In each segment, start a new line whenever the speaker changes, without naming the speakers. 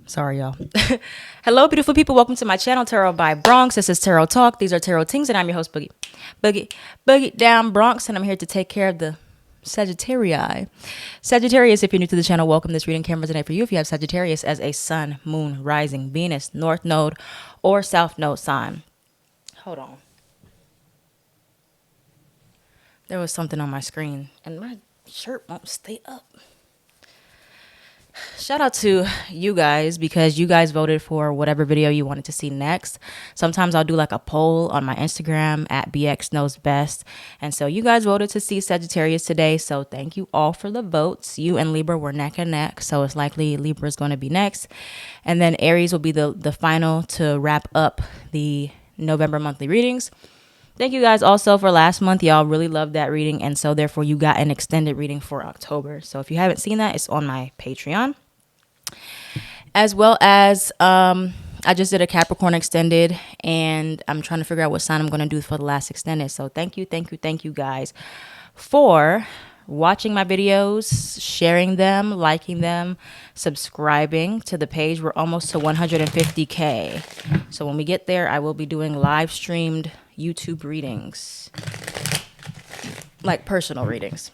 Sorry, y'all. Hello, beautiful people. Welcome to my channel, Tarot by Bronx. This is Tarot Talk. These are Tarot Tings, and I'm your host, Boogie. Boogie down Bronx, and I'm here to take care of the Sagittarius. Sagittarius, if you're new to the channel, welcome. This reading camera today for you if you have Sagittarius as a sun, moon, rising, Venus, north node, or south node sign. Hold on. There was something on my screen, and my shirt won't stay up. Shout out to you guys because you guys voted for whatever video you wanted to see next. Sometimes I'll do like a poll on my Instagram at BX Knows Best. And so you guys voted to see Sagittarius today. So thank you all for the votes. You and Libra were neck and neck. So it's likely Libra is going to be next. And then Aries will be the final to wrap up the November monthly readings. Thank you guys also for last month. Y'all really loved that reading. And so therefore you got an extended reading for October. So if you haven't seen that, it's on my Patreon. As well as I just did a Capricorn extended, and I'm trying to figure out what sign I'm going to do for the last extended. So thank you guys for watching my videos, sharing them, liking them, subscribing to the page. We're almost to 150K. So when we get there, I will be doing live streamed YouTube readings, like personal readings.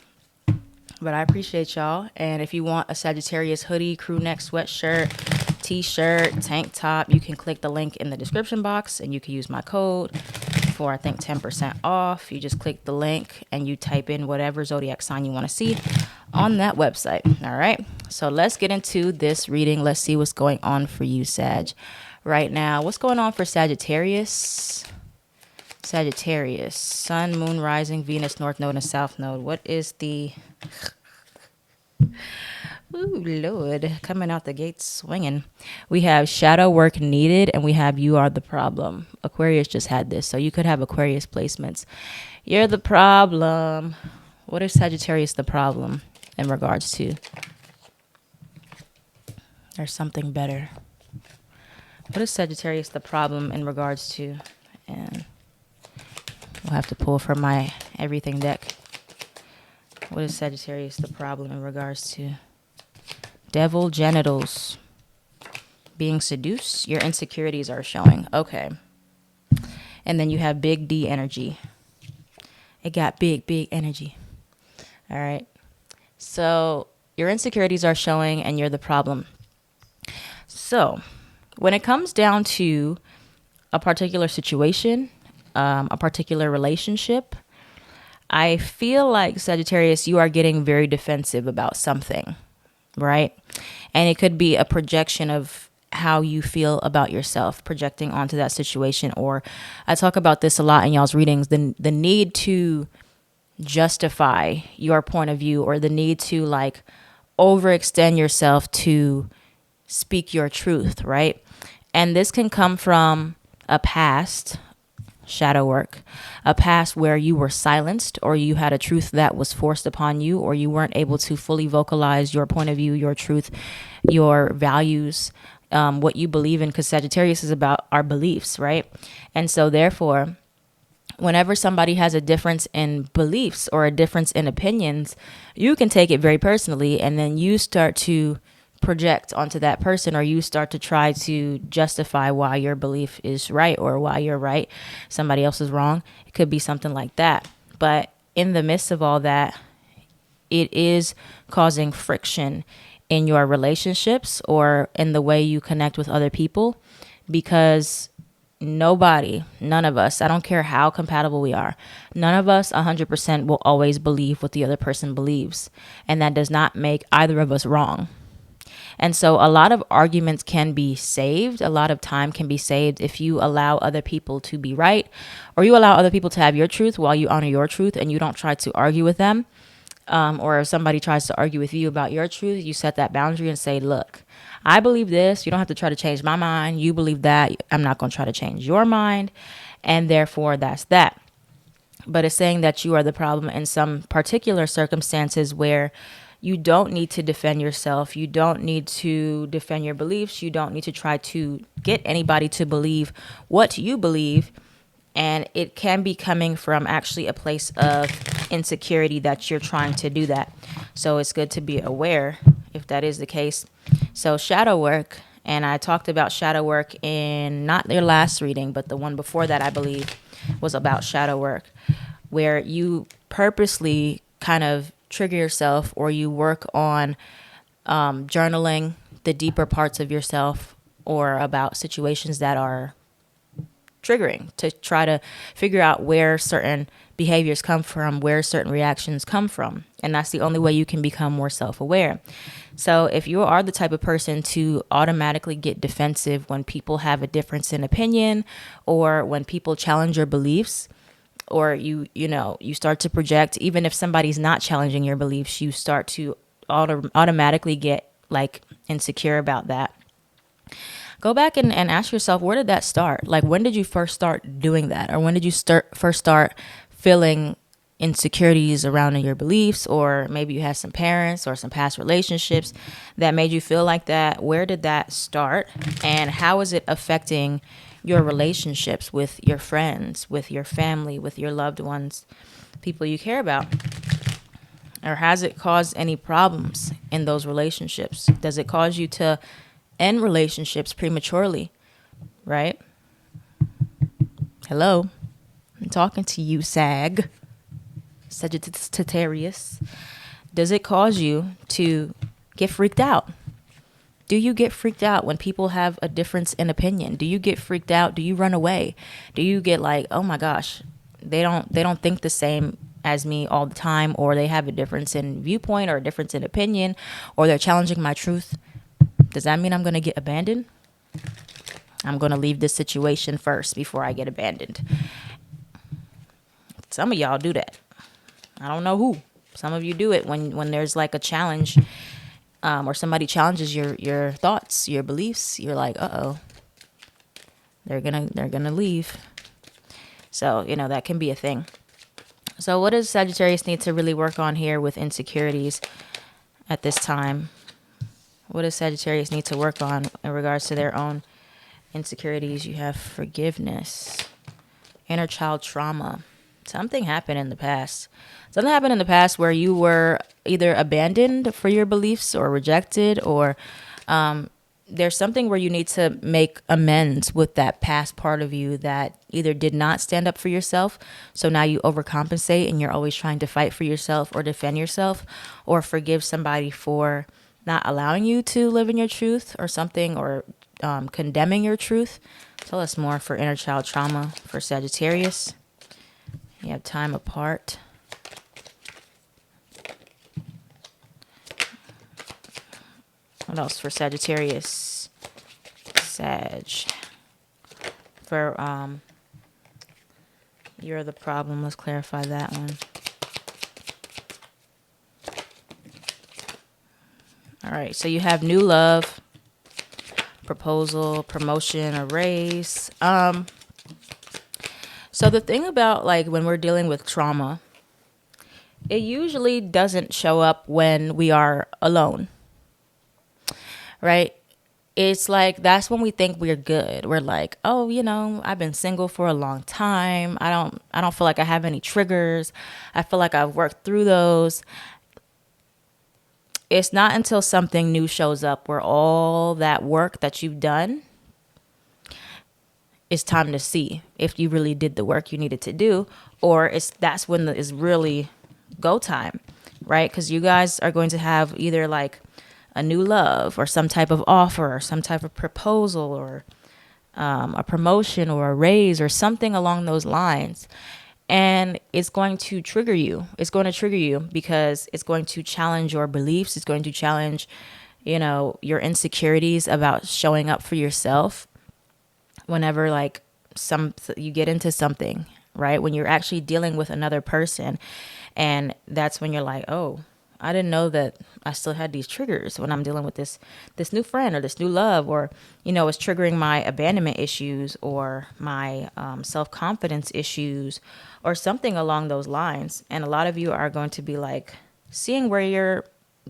But I appreciate y'all. And if you want a Sagittarius hoodie, crew neck, sweatshirt, t-shirt, tank top, you can click the link in the description box and you can use my code for, I think, 10% off. You just click the link and you type in whatever zodiac sign you want to see on that website. All right. So let's get into this reading. Let's see what's going on for you, Sag, right now. What's going on for Sagittarius? Sagittarius, sun, moon, rising, Venus, north node, and south node. What is the... Ooh, Lord, coming out the gates swinging. We have shadow work needed, and we have you are the problem. Aquarius just had this, so you could have Aquarius placements. You're the problem. What is Sagittarius the problem in regards to? There's something better. What is Sagittarius the problem in regards to? And we'll have to pull from my everything deck. What is Sagittarius the problem in regards to? Devil genitals. Being seduced. Your insecurities are showing. Okay. And then you have big D energy. It got big energy. All right. So your insecurities are showing and you're the problem. So when it comes down to a particular situation, a particular relationship, I feel like, Sagittarius, you are getting very defensive about something, right? And it could be a projection of how you feel about yourself, projecting onto that situation. Or I talk about this a lot in y'all's readings, the need to justify your point of view, or the need to like overextend yourself to speak your truth, right? And this can come from a past shadow work, a past where you were silenced, or you had a truth that was forced upon you, or you weren't able to fully vocalize your point of view, your truth, your values, what you believe in, because Sagittarius is about our beliefs, right? And so therefore, whenever somebody has a difference in beliefs or a difference in opinions, you can take it very personally, and then you start to project onto that person, or you start to try to justify why your belief is right or why you're right, somebody else is wrong. It could be something like that. But in the midst of all that, it is causing friction in your relationships or in the way you connect with other people, because none of us, I don't care how compatible we are, none of us 100% will always believe what the other person believes. And that does not make either of us wrong. And so a lot of arguments can be saved. A lot of time can be saved if you allow other people to be right, or you allow other people to have your truth while you honor your truth, and you don't try to argue with them. Or if somebody tries to argue with you about your truth, you set that boundary and say, look, I believe this. You don't have to try to change my mind. You believe that. I'm not going to try to change your mind. And therefore, that's that. But it's saying that you are the problem in some particular circumstances where you don't need to defend yourself. You don't need to defend your beliefs. You don't need to try to get anybody to believe what you believe. And it can be coming from actually a place of insecurity that you're trying to do that. So it's good to be aware if that is the case. So shadow work And I talked about shadow work in not their last reading, but the one before that, I believe, was about shadow work, where you purposely kind of trigger yourself, or you work on journaling the deeper parts of yourself, or about situations that are triggering, to try to figure out where certain behaviors come from, where certain reactions come from. And that's the only way you can become more self-aware. So if you are the type of person to automatically get defensive when people have a difference in opinion, or when people challenge your beliefs, or you start to project, even if somebody's not challenging your beliefs, you start to automatically get like insecure about that. Go back and ask yourself, where did that start? Like, when did you first start doing that? Or when did you first start feeling insecurities around your beliefs? Or maybe you had some parents or some past relationships that made you feel like that. Where did that start? And how is it affecting your relationships with your friends, with your family, with your loved ones, people you care about? Or has it caused any problems in those relationships? Does it cause you to end relationships prematurely, right? Hello, I'm talking to you, Sagittarius. Does it cause you to get freaked out? Do you get freaked out when people have a difference in opinion? Do you get freaked out? Do you run away? Do you get like, oh my gosh, they don't think the same as me all the time, or they have a difference in viewpoint or a difference in opinion, or they're challenging my truth? Does that mean I'm going to get abandoned? I'm going to leave this situation first before I get abandoned. Some of y'all do that. I don't know who. Some of you do it when there's like a challenge, or somebody challenges your thoughts, your beliefs. You're like, uh-oh, they're gonna leave. So, that can be a thing. So what does Sagittarius need to really work on here with insecurities at this time? What does Sagittarius need to work on in regards to their own insecurities? You have forgiveness, inner child trauma. Something happened in the past. Something happened in the past where you were either abandoned for your beliefs or rejected, or there's something where you need to make amends with that past part of you that either did not stand up for yourself. So now you overcompensate and you're always trying to fight for yourself or defend yourself, or forgive somebody for not allowing you to live in your truth or something, or condemning your truth. Tell us more for inner child trauma for Sagittarius. You have time apart. What else for Sagittarius? Sag. For you're the problem. Let's clarify that one. All right, so you have new love, proposal, promotion, or raise. So the thing about like when we're dealing with trauma, it usually doesn't show up when we are alone, right? It's like that's when we think we're good. We're like, oh, I've been single for a long time. I don't feel like I have any triggers. I feel like I've worked through those. It's not until something new shows up where all that work that you've done, it's time to see if you really did the work you needed to do, or that's when it's really go time, right? Because you guys are going to have either like a new love, or some type of offer, or some type of proposal, or a promotion, or a raise, or something along those lines. And it's going to trigger you. It's going to trigger you because it's going to challenge your beliefs. It's going to challenge, your insecurities about showing up for yourself. Whenever like you get into something, right? When you're actually dealing with another person, and that's when you're like, oh, I didn't know that I still had these triggers when I'm dealing with this new friend or this new love, or, it's triggering my abandonment issues, or my self-confidence issues, or something along those lines. And a lot of you are going to be like seeing where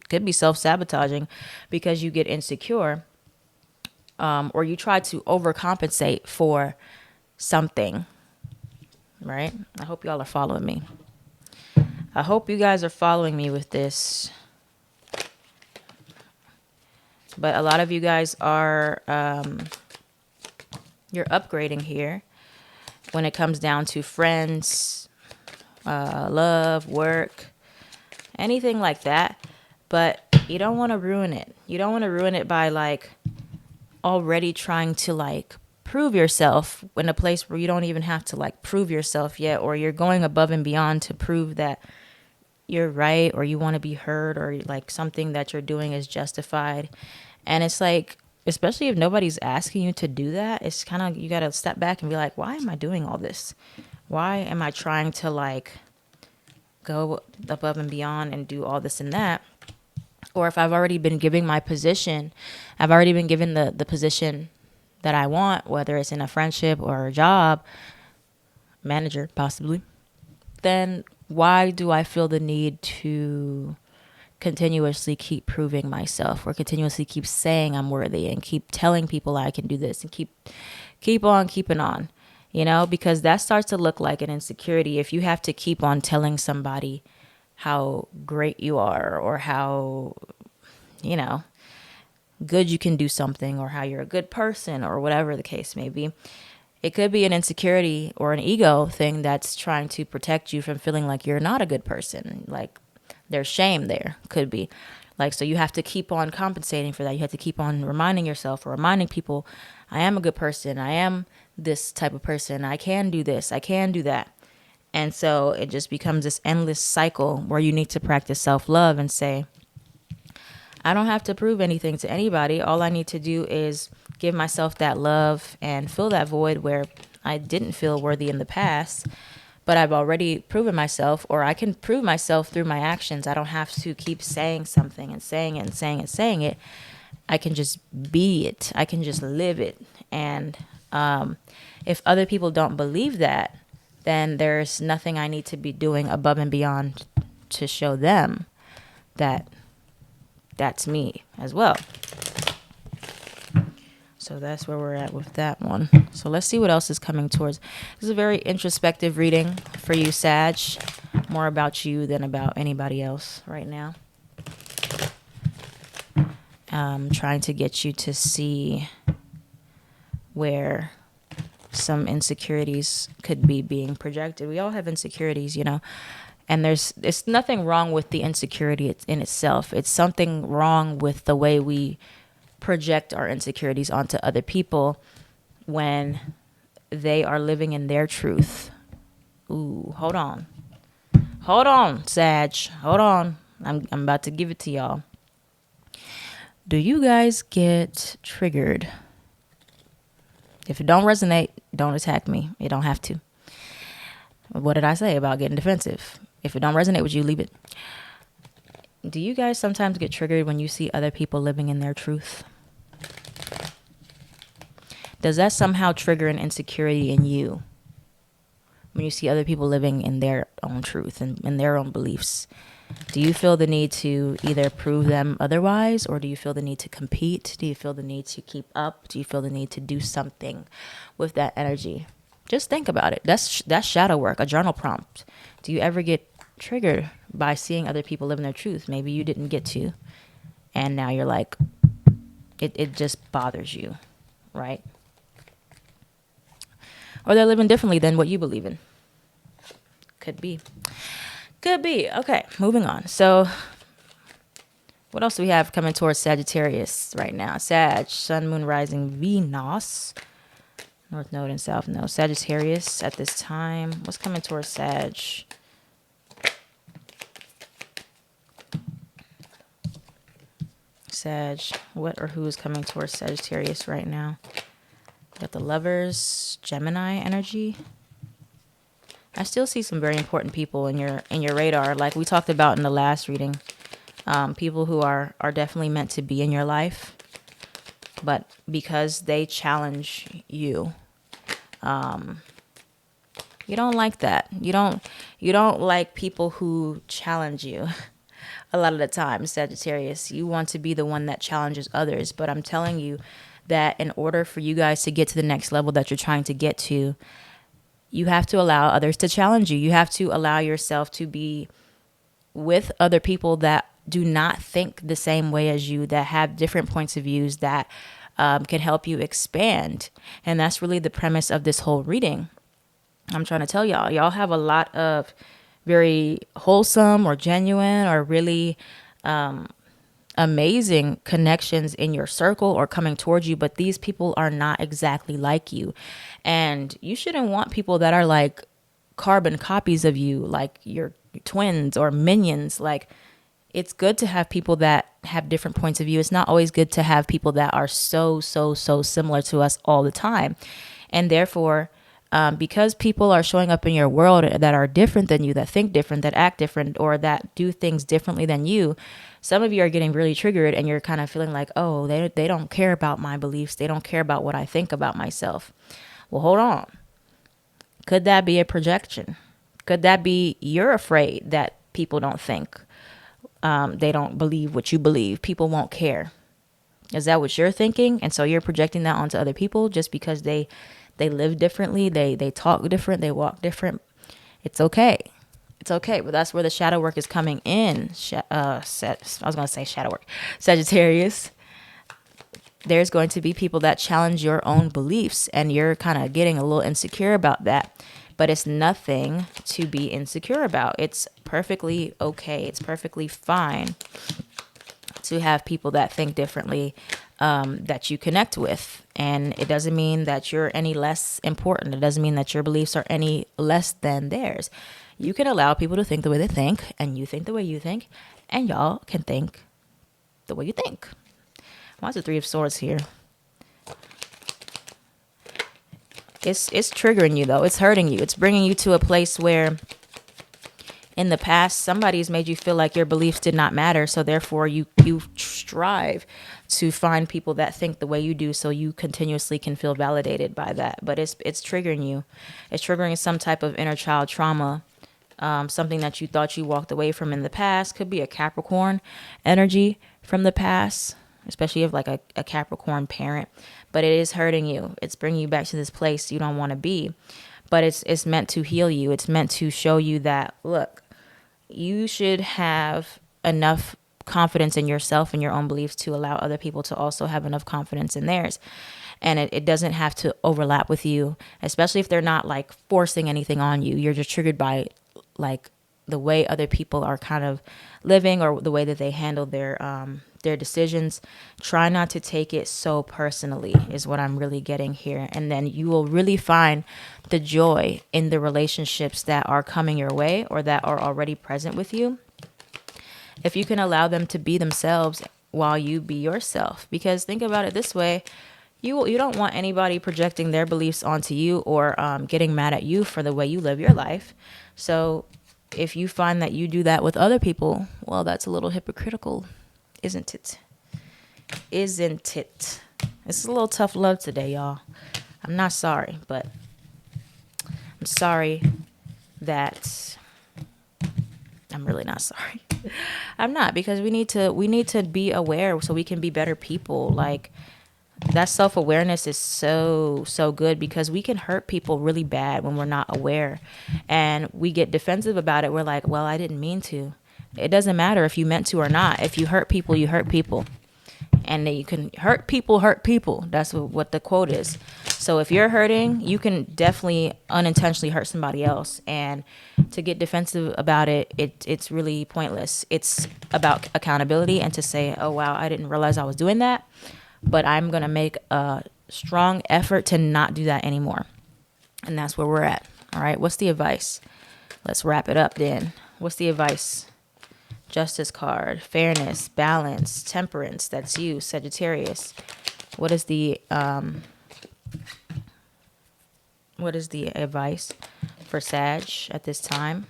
could be self-sabotaging because you get insecure, or you try to overcompensate for something, right? I hope y'all are following me. I hope you guys are following me with this. But a lot of you guys are, you're upgrading here when it comes down to friends, love, work, anything like that. But you don't want to ruin it. You don't want to ruin it by like already trying to like prove yourself in a place where you don't even have to like prove yourself yet, or you're going above and beyond to prove that you're right, or you want to be heard, or like something that you're doing is justified. And it's like, especially if nobody's asking you to do that, it's kind of, you got to step back and be like, why am I doing all this? Why am I trying to like go above and beyond and do all this and that? Or if I've already been giving my position, I've already been given the position that I want, whether it's in a friendship or a job, manager possibly, then why do I feel the need to continuously keep proving myself, or continuously keep saying I'm worthy, and keep telling people I can do this, and keep on keeping on, you know, because that starts to look like an insecurity if you have to keep on telling somebody how great you are, or how, you know, good you can do something, or how you're a good person, or whatever the case may be. It could be an insecurity or an ego thing that's trying to protect you from feeling like you're not a good person. Like there's shame there, could be. Like, so you have to keep on compensating for that. You have to keep on reminding yourself or reminding people, I am a good person. I am this type of person. I can do this. I can do that. And so it just becomes this endless cycle where you need to practice self-love and say, I don't have to prove anything to anybody. All I need to do is give myself that love and fill that void where I didn't feel worthy in the past, but I've already proven myself, or I can prove myself through my actions. I don't have to keep saying something and saying it and saying it and saying it. I can just be it. I can just live it. And if other people don't believe that, then there's nothing I need to be doing above and beyond to show them that that's me as well. So that's where we're at with that one. So let's see what else is coming towards. This is a very introspective reading for you, Sag. More about you than about anybody else right now. Trying to get you to see where some insecurities could be being projected. We all have insecurities, you know. And it's nothing wrong with the insecurity in itself. It's something wrong with the way we project our insecurities onto other people when they are living in their truth. Ooh, hold on. Hold on, Sag. Hold on. I'm about to give it to y'all. Do you guys get triggered? If it don't resonate, don't attack me. You don't have to. What did I say about getting defensive? If it don't resonate with you, leave it. Do you guys sometimes get triggered when you see other people living in their truth? Does that somehow trigger an insecurity in you when you see other people living in their own truth and in their own beliefs? Do you feel the need to either prove them otherwise, or do you feel the need to compete? Do you feel the need to keep up? Do you feel the need to do something with that energy? Just think about it. That's shadow work, a journal prompt. Do you ever get triggered by seeing other people living their truth? Maybe you didn't get to, and now you're like, it just bothers you, right? Or they're living differently than what you believe in. Could be. Could be. Okay, moving on. So what else do we have coming towards Sagittarius right now? Sag, Sun, Moon, Rising, Venus. North Node and South Node. Sagittarius at this time. What's coming towards Sag? Sag. What or who is coming towards Sagittarius right now? Got the Lovers, Gemini energy. I still see some very important people in your radar, like we talked about in the last reading. People who are definitely meant to be in your life, but because they challenge you, you don't like that. You don't like people who challenge you. A lot of the time, Sagittarius, you want to be the one that challenges others. But I'm telling you that in order for you guys to get to the next level that you're trying to get to, you have to allow others to challenge you. You have to allow yourself to be with other people that do not think the same way as you, that have different points of views that can help you expand. And that's really the premise of this whole reading. I'm trying to tell y'all have a lot of very wholesome or genuine or really amazing connections in your circle or coming towards you, but these people are not exactly like you. And you shouldn't want people that are like carbon copies of you, like your twins or minions. Like, it's good to have people that have different points of view. It's not always good to have people that are so similar to us all the time. And therefore, because people are showing up in your world that are different than you, that think different, that act different, or that do things differently than you, some of you are getting really triggered and you're kind of feeling like, oh, they don't care about my beliefs. They don't care about what I think about myself. Well, hold on. Could that be a projection? Could that be you're afraid that people don't think? They don't believe what you believe. People won't care. Is that what you're thinking? And so you're projecting that onto other people just because they live differently, they talk different, they walk different. It's okay. It's okay. But that's where the shadow work is coming in. I was going to say shadow work. Sagittarius. There's going to be people that challenge your own beliefs and you're kind of getting a little insecure about that. But it's nothing to be insecure about. It's perfectly okay. It's perfectly fine to have people that think differently, that you connect with. And it doesn't mean that you're any less important. It doesn't mean that your beliefs are any less than theirs. You can allow people to think the way they think, and you think the way you think, and y'all can think the way you think. Why is the Three of Swords here? It's triggering you, though. It's hurting you. It's bringing you to a place where in the past, somebody's made you feel like your beliefs did not matter. So therefore, you strive to find people that think the way you do so you continuously can feel validated by that. But it's triggering you. It's triggering some type of inner child trauma, something that you thought you walked away from in the past. Could be a Capricorn energy from the past, especially if like a Capricorn parent. But it is hurting you. It's bringing you back to this place you don't want to be. But it's meant to heal you. It's meant to show you that, look, you should have enough confidence in yourself and your own beliefs to allow other people to also have enough confidence in theirs. And it doesn't have to overlap with you, especially if they're not like forcing anything on you. You're just triggered by like the way other people are kind of living or the way that they handle their decisions. Try not to take it so personally is what I'm really getting here. And then you will really find the joy in the relationships that are coming your way or that are already present with you, if you can allow them to be themselves while you be yourself. Because think about it this way, you don't want anybody projecting their beliefs onto you or getting mad at you for the way you live your life. So if you find that you do that with other people, well, that's a little hypocritical, isn't it? Isn't it? It's a little tough love today, y'all. I'm not sorry, but I'm sorry that I'm really not sorry. I'm not, because we need to be aware so we can be better people. Like, that self-awareness is so good, because we can hurt people really bad when we're not aware and we get defensive about it. We're like, well, I didn't mean to. It doesn't matter if you meant to or not. If you hurt people, you hurt people. And you can hurt people. That's what the quote is. So if you're hurting, you can definitely unintentionally hurt somebody else. And to get defensive about it, it's really pointless. It's about accountability and to say, oh, wow, I didn't realize I was doing that. But I'm going to make a strong effort to not do that anymore. And that's where we're at. All right. What's the advice? Let's wrap it up then. What's the advice? Justice card, fairness, balance, temperance. That's you, Sagittarius. What is the advice for Sag at this time?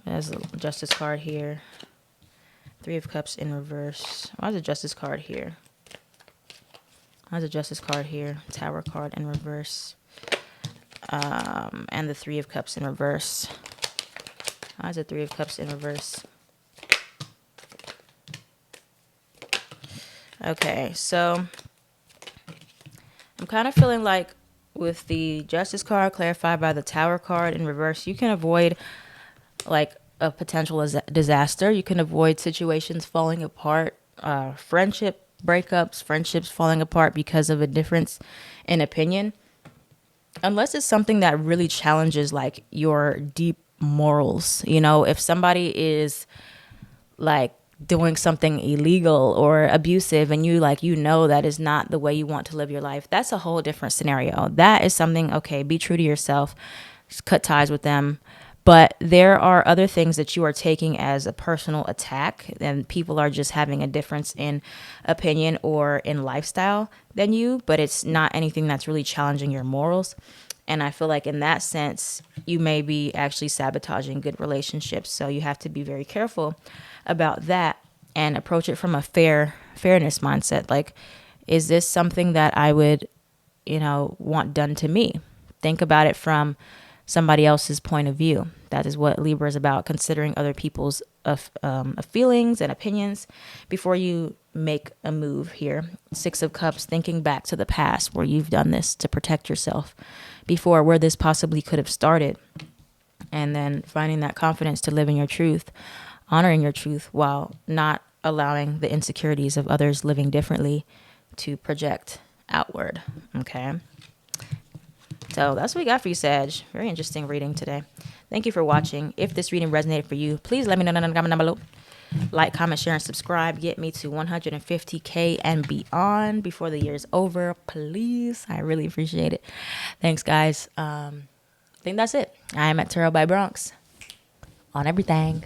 There's a Justice card here. Three of Cups in reverse. Why is a Justice card here? Why is a Justice card here? Tower card in reverse. And the Three of Cups in reverse. Why is a Three of Cups in reverse? Okay, so I'm kind of feeling like with the Justice card clarified by the Tower card in reverse, you can avoid like a potential disaster. You can avoid situations falling apart, friendship breakups, friendships falling apart because of a difference in opinion. Unless it's something that really challenges like your deep morals. You know, if somebody is like doing something illegal or abusive and you like, you know, that is not the way you want to live your life, that's a whole different scenario. That is something, okay, be true to yourself, just cut ties with them. But there are other things that you are taking as a personal attack, and people are just having a difference in opinion or in lifestyle than you, but it's not anything that's really challenging your morals. And I feel like in that sense, you may be actually sabotaging good relationships. So you have to be very careful about that and approach it from a fairness mindset. Like, is this something that I would, want done to me? Think about it from somebody else's point of view. That is what Libra is about, considering other people's feelings and opinions before you make a move here. Six of Cups, thinking back to the past where you've done this to protect yourself before, where this possibly could have started. And then finding that confidence to live in your truth, honoring your truth while not allowing the insecurities of others living differently to project outward. Okay. So that's what we got for you, Sag. Very interesting reading today. Thank you for watching. If this reading resonated for you, please let me know in the comment down below. Like, comment, share, and subscribe. Get me to 150K and beyond before the year is over, please. I really appreciate it. Thanks, guys. I think that's it. I am at Tarot by Bronx on everything.